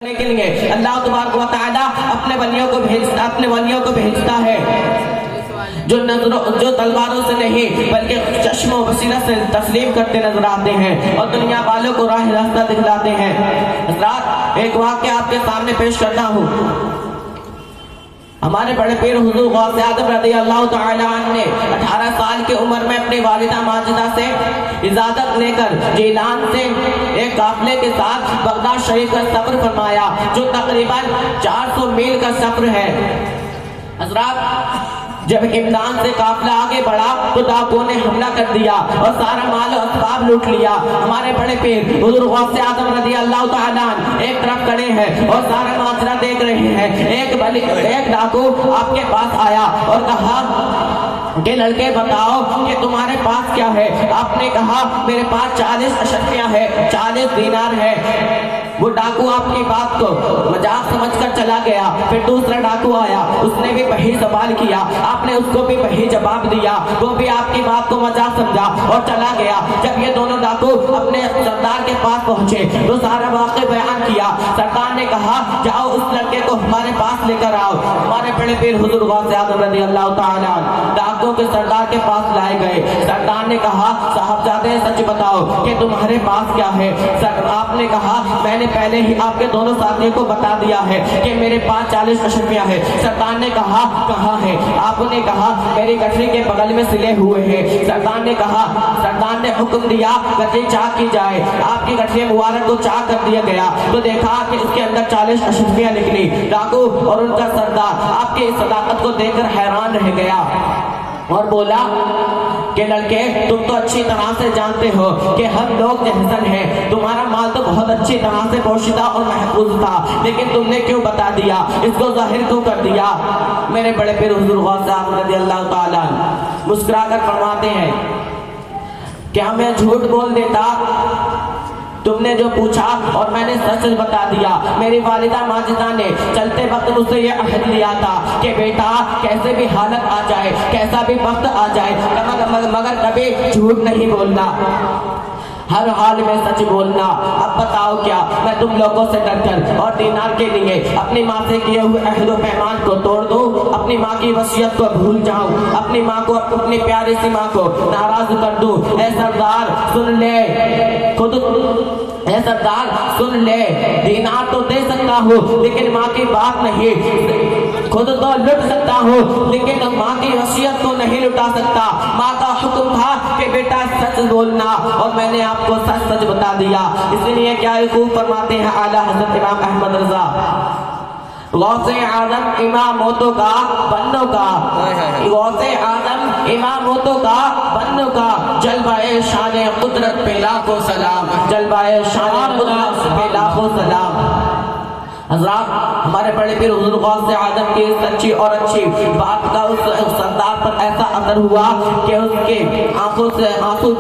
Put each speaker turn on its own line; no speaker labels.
के लिए अल्लाह तबारक व तआला अपने वलियों को भेजता है जो तलवारों से नहीं बल्कि चश्मो बसीरत से तस्लीम करते नजर आते हैं और दुनिया वालों को राह रास्ता दिखलाते हैं। हज़रात, एक वाक़या आपके सामने पेश करता हूँ। हमारे बड़े पीर हुजूर गौसे आज़म रज़ी अल्लाह तआला अन्हु ने 18 साल की उम्र में अपनी वालिदा माजिदा से इजाजत लेकर जीलान से एक काफिले के साथ बगदाद शरीफ का सफर फरमाया, जो तकरीबन 400 मील का सफर है। हज़रात, जब इमदान से काफिला आगे बढ़ा तो डाकुओं ने हमला कर दिया और सारा माल और असबाब लूट लिया। हमारे बड़े पीर हुजूर गौसे आज़म रज़ी अल्लाह तआला अन्हु एक तरफ खड़े हैं और सारा माजरा देख रहे हैं। एक डाकू आपके पास आया और कहा कि लड़के बताओ कि तुम्हारे पास क्या है। आपने कहा मेरे पास 40 अशर्फियां है, 40 दीनार है। वो डाकू आपकी बात को मजाक समझकर चला गया। फिर दूसरा डाकू आया, उसने भी वही सवाल किया, आपने उसको भी वही जवाब दिया, वो भी आपकी बात को मजाक समझा और चला गया। जब ये दोनों डाकू अपने सरदार के पास पहुंचे तो सारा वाक़या बयान किया। सरदार ने कहा जाओ उस लड़के को हमारे पास लेकर आओ। हमारे बड़े पीर हुजूर गौसे आज़म रज़ी अल्लाह तआला डाकुओं के सरदार के पास लाए गए। सरदार ने कहा साहबजादे सच बताओ कि तुम्हारे पास क्या है। आपने कहा मैंने पहले ही आपके दोनों साथियों को बता दिया है कि मेरे पास 40 अशर्फियां है। सरदार ने कहा कहाँ है। आपने कहा मेरी गठरी के बगल में सिले हुए हैं। सरदार ने हुक्म दिया गठरी चाक की जाए। आपकी गठरी मुबारक को चाक कर दिया गया तो देखा कि उसके अंदर 40 अशर्फियां निकली। डाकू और उनका सरदार आपकी इस सदाकत को देखकर हैरान रह गया और बोला कि लड़के तुम तो अच्छी तरह से जानते हो कि हम लोग जहसन हैं, तुम्हारा माल तो बहुत अच्छी तरह से पोशीदा और महफूज था, लेकिन तुमने क्यों बता दिया, इसको जाहिर क्यों कर दिया। मेरे बड़े पीर हुजूर गौसे आज़म रज़ी अल्लाह तआला मुस्कुरा कर फरमाते हैं क्या मैं झूठ बोल देता। तुमने जो पूछा और मैंने सच बता दिया। मेरी वालिदा माजिदा ने चलते वक्त मुझसे ये अहद लिया था कि बेटा कैसे भी हालत आ जाए, कैसा भी वक्त आ जाए, मगर कभी झूठ नहीं बोलना, हर हाल में सच बोलना। अब बताओ क्या मैं तुम लोगों से डरकर और दीनार के लिए अपनी माँ से किए हुए अहद व पैमान को तोड़ दूं, अपनी माँ की वसीयत को भूल जाऊं, अपनी माँ को, अपनी प्यारी सी माँ को नाराज कर दूं। ऐ सरदार सुन ले, ऐ सरदार सुन ले, दीनार तो दे सकता हूँ लेकिन माँ की बात नहीं, खुद तो लुट सकता हूँ लेकिन माँ की वसीयत को नहीं लुटा सकता। माँ का हुक्म था कि बेटा सच बोलना और मैंने आपको सच सच बता दिया। इसलिए क्या खूब फरमाते हैं आला हज़रत इमाम अहमद रज़ा गौसे आज़म इमामतों का बन्नों का, गौसे आज़म इमामतों का बन्नों का, जलवाए शान कुदरत पे लाखों सलाम, जलवाए शान कुदरत पे लाखों सलाम। हज़रात, हमारे बड़े पीर हुजूर गौसे आज़म की सच्ची और अच्छी बात का उस सरदार पर ऐसा असर हुआ कि उसके आंखों से आंसू